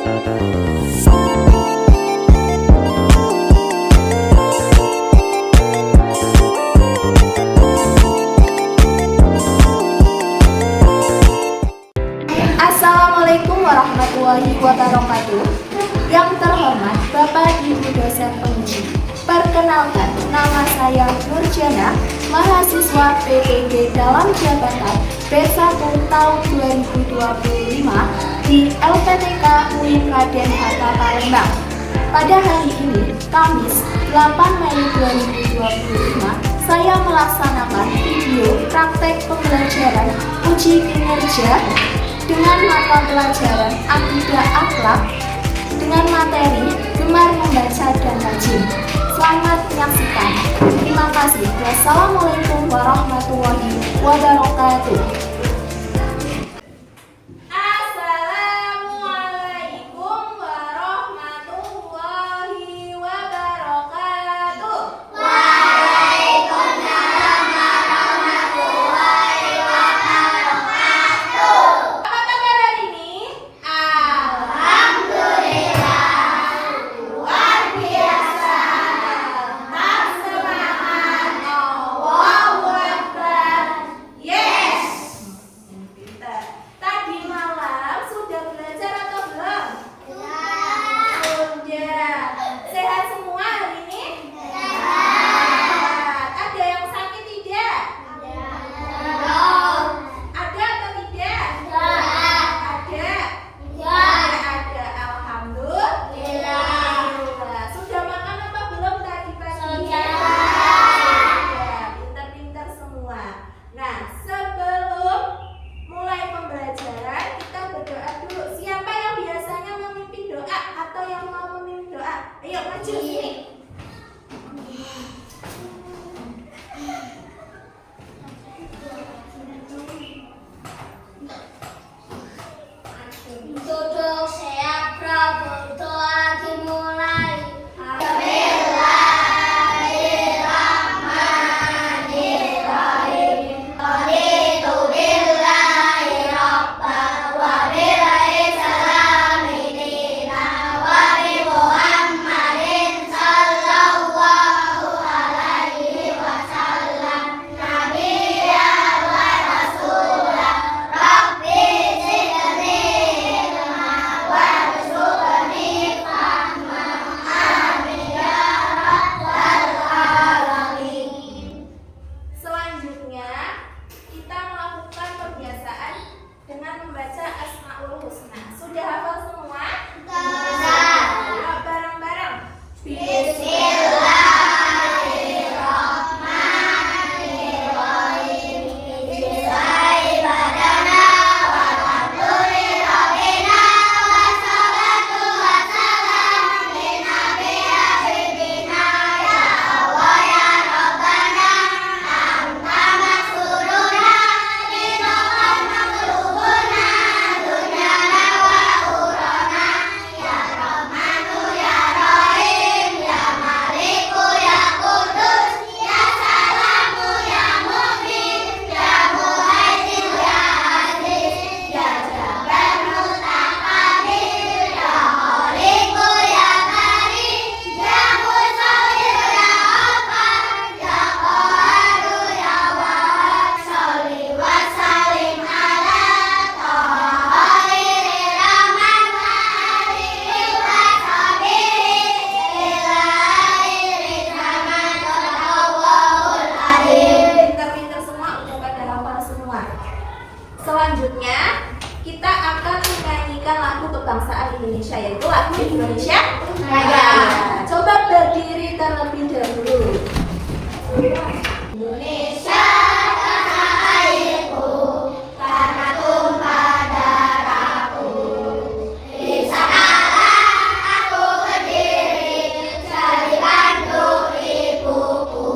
Assalamualaikum warahmatullahi wabarakatuh. Yang terhormat Bapak Ibu dosen penguji, perkenalkan nama saya Nurjana, mahasiswa PPG dalam jabatan B1 tahun 2025 di LPTK UIN Raden Hatta Palembang. Pada hari ini, Kamis 8 Mei 2025, saya melaksanakan video praktek pembelajaran uji kinerja dengan mata pelajaran Akidah Akhlak dengan materi Gemar Membaca dan Rajin. Selamat menyaksikan. Terima kasih. Wassalamualaikum warahmatullahi wabarakatuh. Assalamualaikum warahmatullahi wabarakatuh. Waalaikumsalam warahmatullahi wabarakatuh. Apa kabar hari ini? Alhamdulillah, luar biasa. Tetap semangat. Allahu Akbar. Yes. Pintar. Tadi malam sudah belajar atau belum? Sudah. Sehat semua hari ini? Sehat. Ada yang sakit tidak? Ada atau tidak? Ada. Ada. Alhamdulillah. Sudah makan apa belum tadi pagi? Sudah. Pintar-pintar semua. Nah, sebelum mulai pembelajaran, kita berdoa dulu. Siapa yang biasanya memimpin doa atau yang mau memimpin doa? Ayo maju sini. Duduk siap berdoa dimulai. Bismillahirrahmanirrahim. Raditu billahi rabban wa billahi salami dinan wa bi Muhammadin sallallahu alaihi wasallam nabiyyan wa rasulan. Rabbi zidni ilma warzuqni fahma. Amin ya rabbal alamin. Selanjutnya, kita melakukan pembiasaan dengan membaca Asmaul Husna. Sudah hafal semua? Ayo bareng-bareng. Bismillahirrahmanirrahim. Bismillahirrahmanirrahim. Walhamdulillahi rabbina wassalatu wassalamu ala nabi habibina ya Allah ya Rabbana anta maksuduna dinokal maklubuna dunyana wa urana ya Rahmanu ya Rahim ya Maliku ya Kudus ya Salamu ya Mu'min ya Muhaimin ya Aziz ya Jabbar Mutakabbir ya Khaliqu ya Karim ya Musawwir ya Ghaffar ya Qahharu ya Wahhab. Sholli wa sallim ala Taha khairil rahman wa alihi wa sahbihi ila akhir zaman. Sadaqallahul azim. Pintar-pintar semua, udah pada hafal semua. Selanjutnya, kita akan menyanyikan lagu kebangsaan Indonesia, yaitu lagu Indonesia Raya. Coba berdiri terlebih dahulu. Indonesia tanah airku, tanah tumpah darahku. Di sanalah aku berdiri, cari bantu ibuku.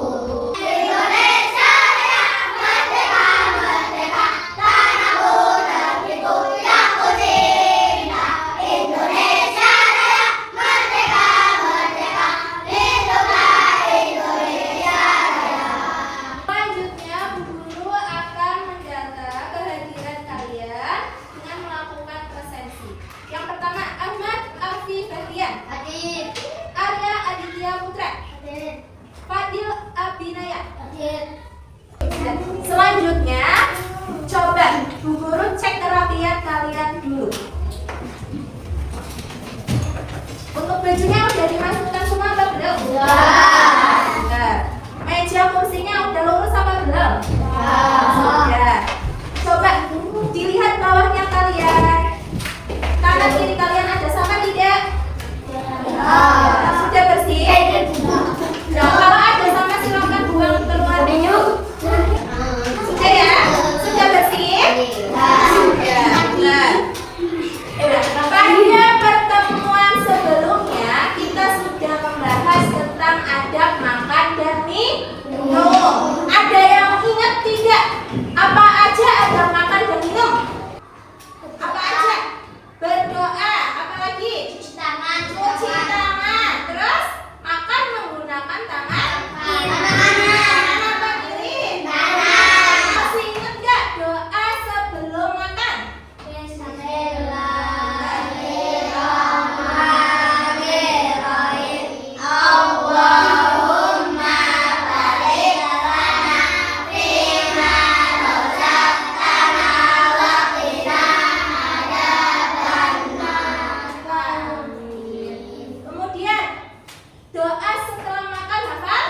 Indonesia Raya, merdeka, merdeka, tanahku negeriku yang ku cinta. Indonesia Raya, merdeka, merdeka, lindungilah Indonesia Raya. Bajunya udah dimasukkan semua apa belum? Sudah. Meja kursinya udah lurus apa belum? Sudah. Coba dilihat bawahnya kalian. Kanan kiri kalian ada sama tidak? Sudah bersih? Nah, kalau ada sama silakan buang keluar. Sudah ya? Sudah bersih? Sudah. Nah, pada pertemuan sebelumnya kita sudah membahas tentang adab makan dan minum. Ada yang ingat tidak? Apa aja adab makan dan minum? Apa aja? Berdoa, apa lagi? Cuci tangan, terus makan menggunakan tangan. Kanan apa kiri? Masih ingat nggak doa sebelum makan? Kemudian doa setelah makan hafal?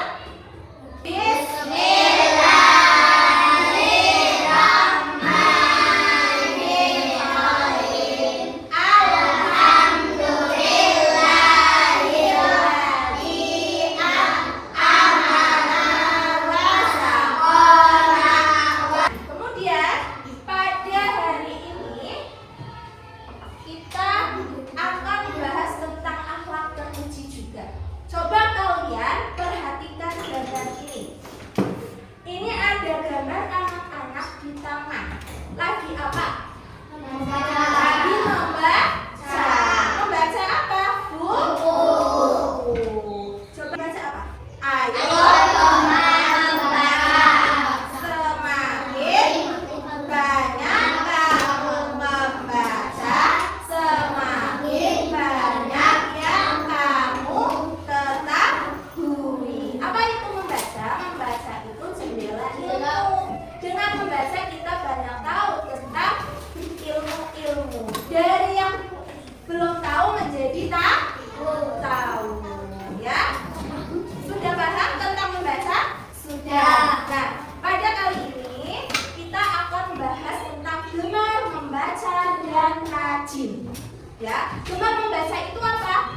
Kemudian pada hari ini kita akan membahas tentang akhlak terpuji juga. Coba kalian perhatikan gambar ini. Ini ada gambar anak-anak di taman. Lagi apa? Lagi membaca. Membaca apa? Buku. Coba baca apa? Ayo semakin banyak kamu membaca, semakin banyak yang kamu ketahui. Apa itu membaca? Membaca itu jendela ilmu. Dengan membaca kita banyak tahu tentang ilmu-ilmu. Dari yang belum tahu menjadi tahu. Ya? Sudah paham tentang membaca? Sudah. Nah, pada kali ini kita akan membahas tentang gemar membaca dan rajin. Ya, gemar membaca itu apa?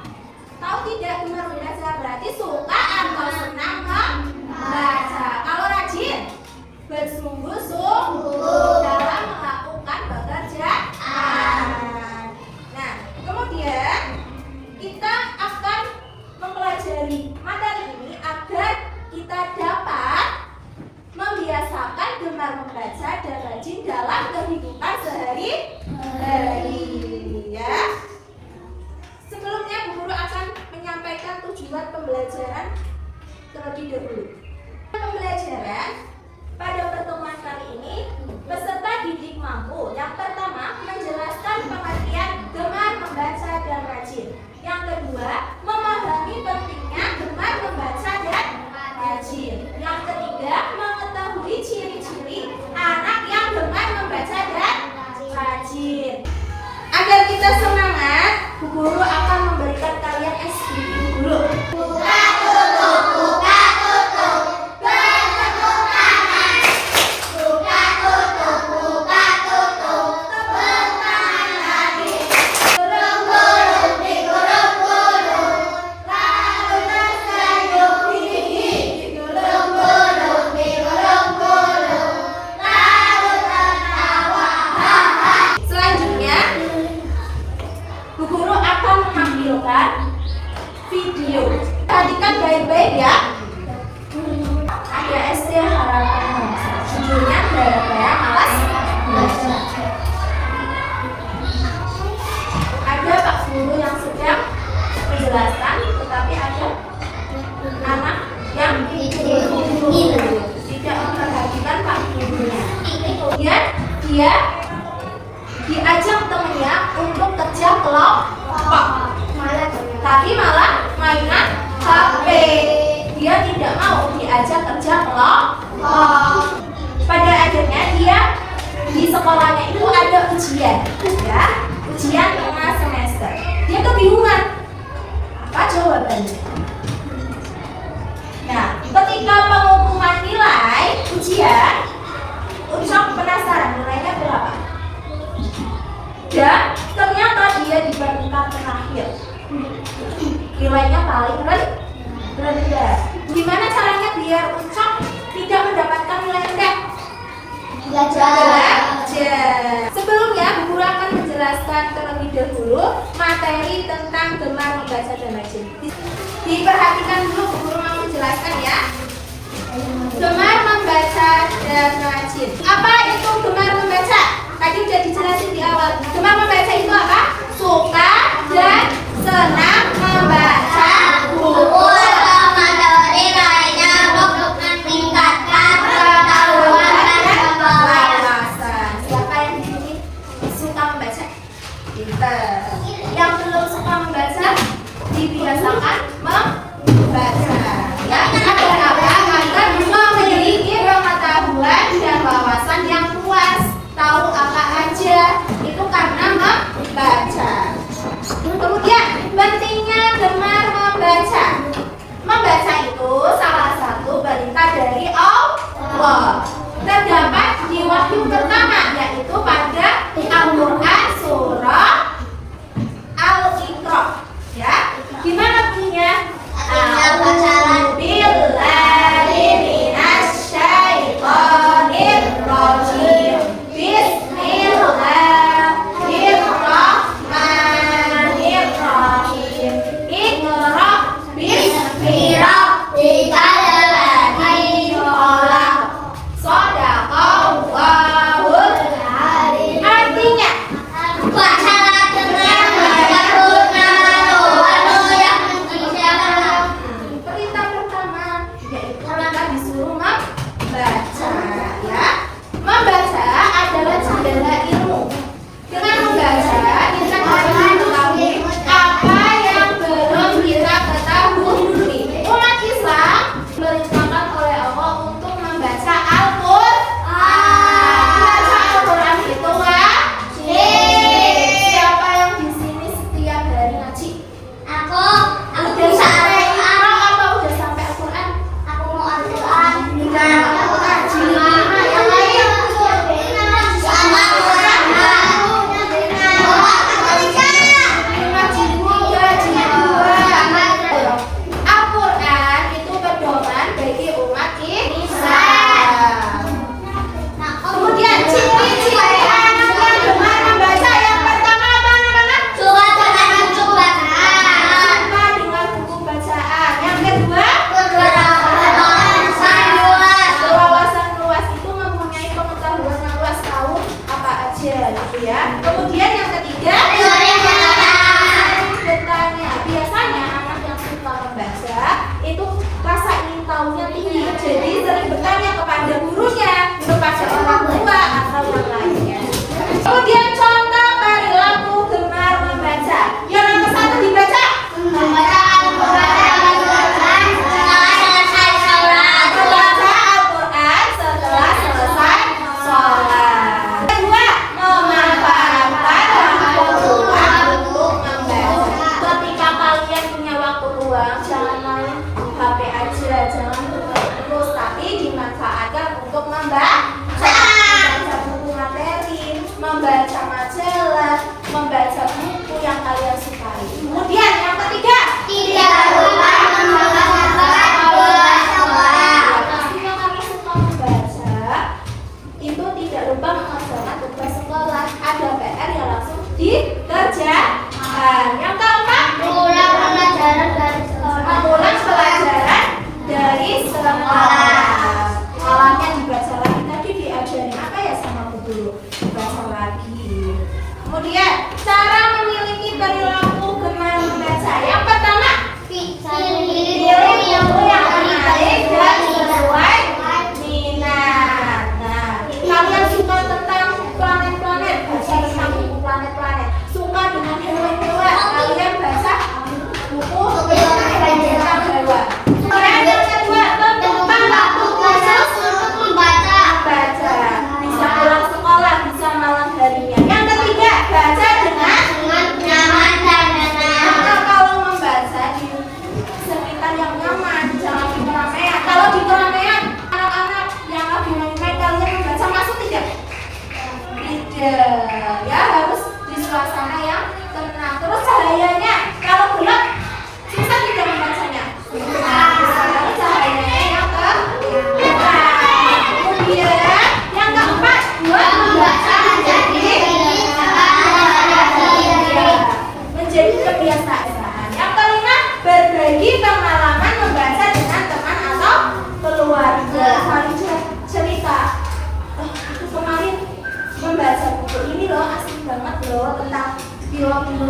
Tahu tidak gemar membaca berarti suka atau senang membaca. Kalau rajin, bersungguh-sungguh dalam melakukan pekerjaan. Nah, kemudian kita akan mempelajari materi ini agar kita dapat membiasakan gemar membaca dan rajin dalam kehidupan sehari-hari. Ya. Sebelumnya Bu Guru akan menyampaikan tujuan pembelajaran terlebih dahulu. Pembelajaran pada pertemuan kali ini peserta didik mampu yang pertama menjelaskan pengertian gemar membaca dan rajin. Yang kedua, memahami pentingnya gemar membaca dan rajin. Yang ketiga, mengetahui ciri-ciri anak yang gemar membaca dan rajin. Agar kita semangat, Bu Guru akan memberikan kalian SPP Bu Guru. Buka tutup, buka tutup, bertepuk tangan. Buka tutup, buka tutup, tepuk tangan lagi. Gulung-gulung, digulung-gulung, lalu tersenyum gigi. Gulung-gulung, digulung-gulung, lalu tertawa. Selanjutnya, Bu Guru akan menampilkan video. Perhatikan baik-baik ya. Ada SD Harapan judulnya Gara-gara Malas Belajar. Ada Pak Guru yang sedang menjelaskan, tetapi ada anak yang tidak memperhatikan Pak Gurunya. Kemudian dia diajak temennya untuk kerja kelompok, tapi malah mainan HP. Dia tidak mau diajak kerja kelompok. Pada akhirnya dia di sekolahnya itu ada ujian, ya, ujian tengah semester. Dia kebingungan, apa jawabannya. Nah, ketika pengumuman nilai ujian, Ucok penasaran nilainya berapa? Dan ternyata dia di peringkat terakhir. Nilainya paling rendah. Gimana caranya biar Ucok tidak mendapatkan nilai rendah? Belajar. Sebelumnya, Bu Guru akan menjelaskan terlebih dahulu materi tentang gemar membaca dan rajin. Diperhatikan dulu, Bu Guru mau menjelaskan ya. Gemar membaca dan rajin. Apa itu gemar membaca? Tadi udah dijelasin di awal. Gemar membaca itu apa? Suka dan senang membaca buku atau materi lainnya untuk meningkatkan pengetahuan dan wawasan. Siapa yang di sini suka membaca? Pinter. Yang belum suka membaca, dibiasakan membaca. Ya, agar apa? Agar memiliki pengetahuan dan wawasan yang luas. Tahu apa aja itu karena membaca. Kemudian pentingnya gemar membaca. Membaca itu salah satu perintah dari Allah. Terdapat di wahyu pertama, yaitu pada Al-Quran surah Al-Iqra. Ya, gimana bunyinya? A'udzu billahi minasyaitonir rajim. Bismillahirrahmanirrahim. Iqra bismi rabbikal ladzi khalaq. Shadaqallahul azim. Artinya, bacalah dengan menurut nama yang menjaga. perintah pertama yaitu kita disuruh membaca, ya. Membaca adalah jendela ilmu. Dengan membaca kita dapat mengetahui apa yang belum kita ketahui. Umat Islam diperintahkan oleh Allah untuk membaca Al-Quran. Membaca Al-Quran itu wajib. Siapa yang di sini setiap hari ngaji? Aku Udah sampai Iqra atau udah sampai Al-Quran? mau Al-Quran. Udah ngaji lima yang lain. Al-Quran itu pedoman bagi umat Islam. Kemudian ciri-ciri anak yang gemar membaca yang pertama apa anak-anak? Suka dengan buku bacaan. Suka dengan buku bacaan. Yang kedua, wawasan luas itu mempunyai pengetahuan yang luas, tahu apa aja gitu ya. Kemudian yang ketiga, bertanya. Biasanya anak yang suka membaca itu rasa ingin tahunya tinggi, jadi sering bertanya kepada gurunya, kepada orang tua atau yang lainnya. Kemudian contoh perilaku gemar membaca. Yang nomor satu dibaca. Membaca Al-Quran setelah selesai sholat. Membaca Al-Quran setelah selesai sholat. Kedua, memanfaatkan waktu luang untuk membaca. Ketika kalian punya waktu luang, jangan main HP aja, jangan terus, tapi dimanfaatkan untuk membaca buku materi, membaca majalah, membaca buku yang kalian sukai. Kemudian yang ketiga, Tidak lupa membaca sholat. pastinya kami suka membaca, itu tidak lupa mengerjakan tugas sekolah. Ada PR yang langsung dikerjakan. Yang keempat, Ulang pelajaran dari sekolah. mengulang pelajaran dari sekolah. Malamnya dibaca lagi. Tadi diajarin apa ya sama Bu Guru? Dibaca lagi. Kemudian cara memiliki perilaku gemar membaca. Yang pertama, pilih buku yang menarik dan sesuai minat. Nah, kalian suka tentang planet-planet, baca tentang buku planet-planet. Suka dengan hewan-hewan,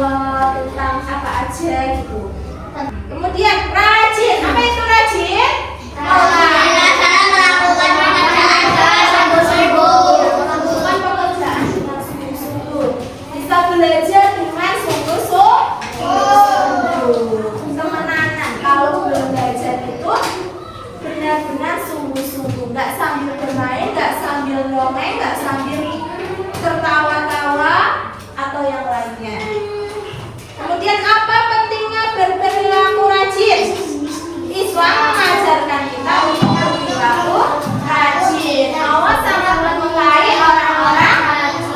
tentang apa aja gitu. Kemudian rajin, apa itu rajin? Cara melakukan pekerjaan dengan sungguh-sungguh. Melakukan pekerjaan dengan sungguh-sungguh. Bisa belajar dengan sungguh-sungguh. Temenanan, kalau belajar itu benar-benar sungguh-sungguh, nggak sambil bermain, nggak sambil dongeng, nggak sambil tertawa-tawa atau yang lainnya. Kemudian apa pentingnya berperilaku rajin? Islam mengajarkan kita untuk berperilaku rajin. Allah sangat menyukai orang-orang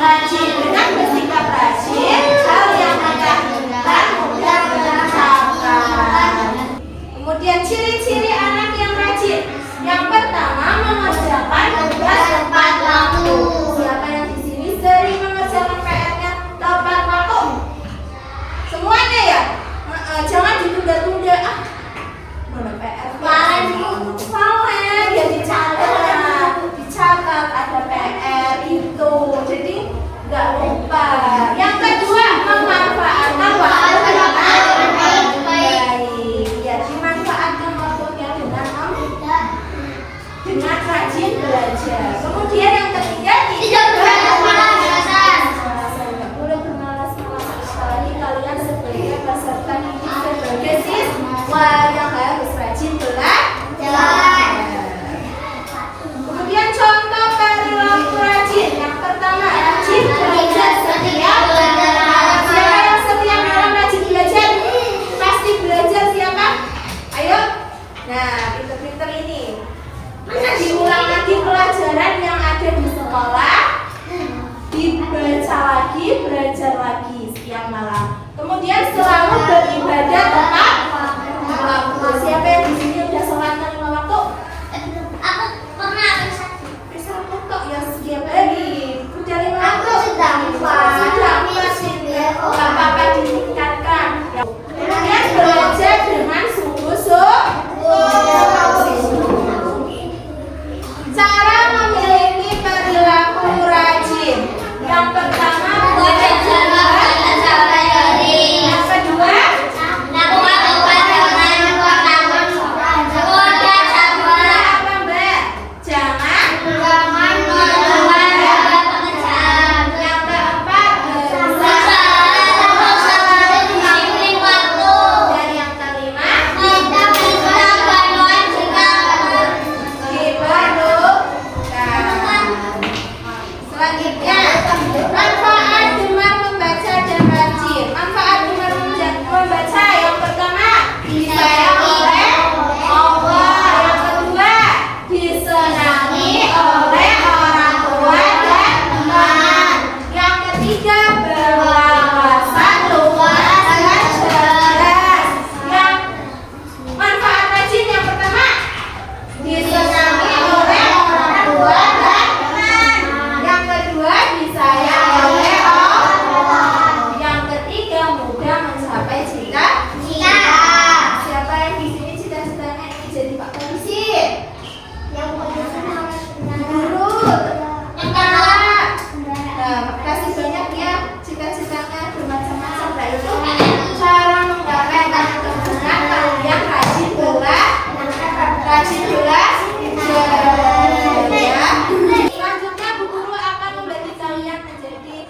rajin dengan bersikap rajin, hal yang kita inginkan mudah tercapai. Kemudian ciri-ciri anak yang rajin. Yang pertama, mengerjakan tugas tepat waktu. Siapa yang di sini sering mengerjakan PR-nya tepat waktu? Semuanya ya? Jangan ditunda-tunda. Mana PR? Soalnya dia dicatat ada PR itu. Jadi nggak lupa. Yang kedua, memanfaatkan waktu dengan baik. Ya, dimanfaatkan waktunya dengan rajin belajar. Kemudian yang ketiga, Tidak boleh bermalas-malasan. tidak boleh bermalas-malasan. Sekali kalian sebagai peserta didik sebagai siswa yang harus rajin belajar. Kemudian contoh perilaku rajin. Yang pertama, rajin belajar setiap malam. Siapa yang setiap malam rajin belajar? Pasti belajar siapa? Ayo. Nah, pinter-pinter ini. Diulang lagi pelajaran yang ada di sekolah, dibaca lagi, belajar lagi setiap malam. Kemudian selalu beribadah tepat waktu. Siapa yang di sini udah sholat 5 waktu? Aku pernah Bisa kok ya setiap hari. Udah 5 waktu. sudah Nggak apa-apa ditingkatkan. Kemudian belajar dengan sungguh-sungguh. Cara memiliki perilaku rajin. Yang pertama, belajar. Yang kedua, apa Mbak? Jangan. Yang keempat, dan yang kelima, diperlukan. Selanjutnya, manfaat gemar membaca dan rajin. Manfaat gemar membaca yang pertama, disayang oleh Allah. Yang kedua, disenangi oleh orang tua dan teman. Yang ketiga, berwawasan luas dan cerdas. Yang manfaat rajin yang pertama, disenangi oleh orang tua dan teman. Yang kedua, disayang oleh Allah. Yang ketiga, mudah mencapai cita-cita. Siapa yang di sini cita-citanya ingin jadi Pak Polisi? Guru, tentara. Nah, kasih banyak ya cita-citanya bermacam-macam. Nah, itu cara menggapai kemenangan kalian rajin belajar ya. Selanjutnya Bu Guru akan membagi kalian menjadi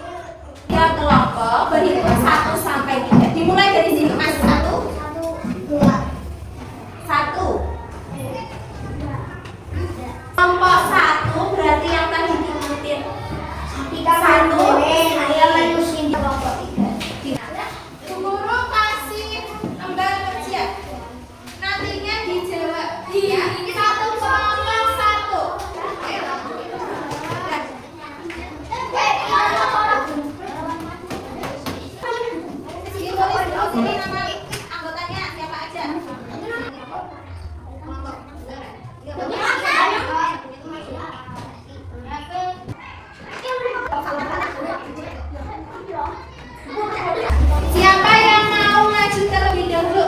3 kelompok berhitung 1 sampai 3. Dimulai dari sini Mas. 1. Kelompok 1 berarti yang tadi diikutin 1. Saya menyusun kelompok 3. Bu Guru kasih lembar kerja. Nantinya dijawab ya. 1,1. Ini nama anggotanya siapa aja? Siapa yang mau maju terlebih dahulu?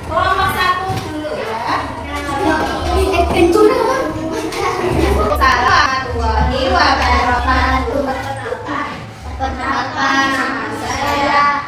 Kelompok 1 dulu ya. Assalamualaikum warahmatullahi wabarakatuh. Perkenalkan, nama saya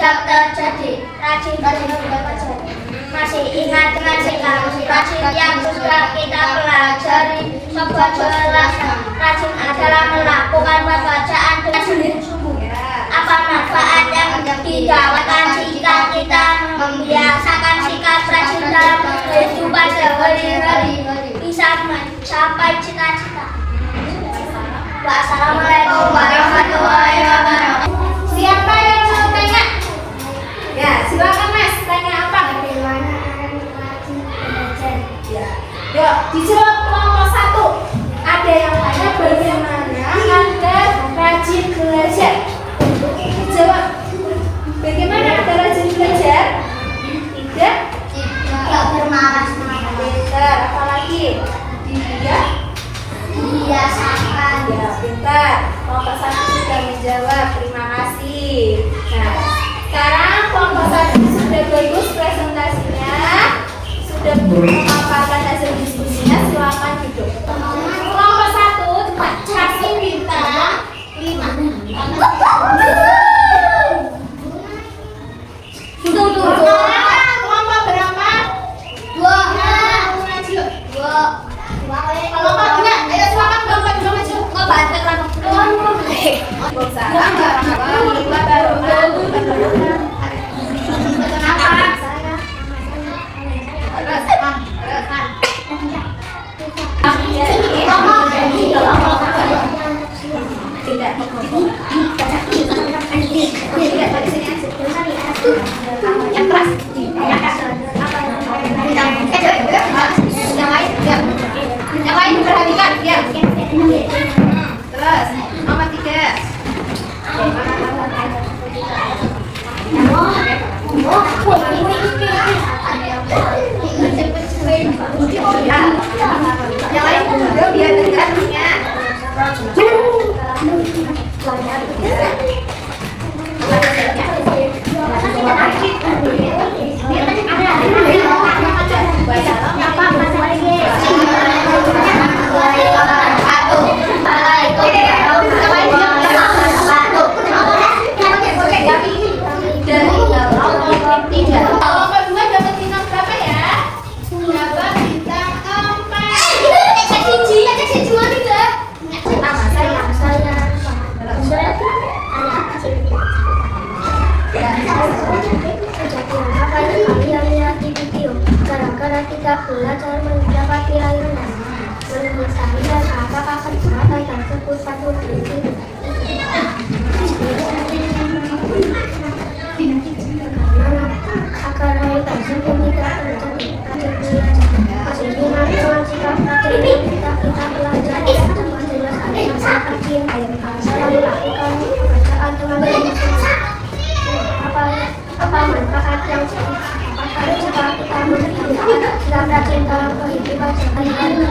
tidak terjadi. Rajin tidak terjadi. Masih ingat dengan sikap rajin yang sudah kita pelajari. Coba jelaskan. Rajin adalah melakukan pembacaan dengan sungguh-sungguh. Apa manfaat yang didapatkan jika kita membiasakan sikap rajin dalam kehidupan sehari-hari, bisa mencapai cita-cita. Wassalamualaikum warahmatullahi wabarakatuh. Siapa yang mau tanya? Ya, silakan Mas, tanya apa? Bagaimana rajin belajar? Ya. Yuk, dijawab kelompok 1. Ada yang tanya bagaimana Anda rajin belajar? Jawab. Bagaimana Anda rajin belajar? Tidak? Tidak bermalas. Pintar. Apalagi? Tidak? Biasakan. Ya, pintar. Kelompok 1 sudah menjawab. Terima kasih. Nah, sekarang kelompok 1 sudah bagus presentasinya. Sudah memaparkan hasil diskusinya. Silakan duduk. Kelompok 1 kasih bintang 5. Kelompok berapa? 2. Maju. 2. Kelompok 2. Ayo silakan kelompok 2 maju. Ngebantu kelompok 2. Waalaikumsalam warahmatullahi wabarakatuh. Yang lain perhatikan ya. Terus, nomor 3. Yang lain juga biar dengarnya. Kelompok 2 dapat bintang berapa ya? Dapat bintang 4. Gara-gara kita belajar mendapat nilai rendah, menurut saya apakah kesempatan tersebut patut diikuti? Agar hal tersebut tidak terjadi, rajin belajar. Masih ingat dengan sikap rajin yang kita pelajari, sama jelas ada masalah rajin yang melakukan bacaan dengan apa manfaat yang jika kita memiliki sikap rajin dalam kehidupan sehari-hari.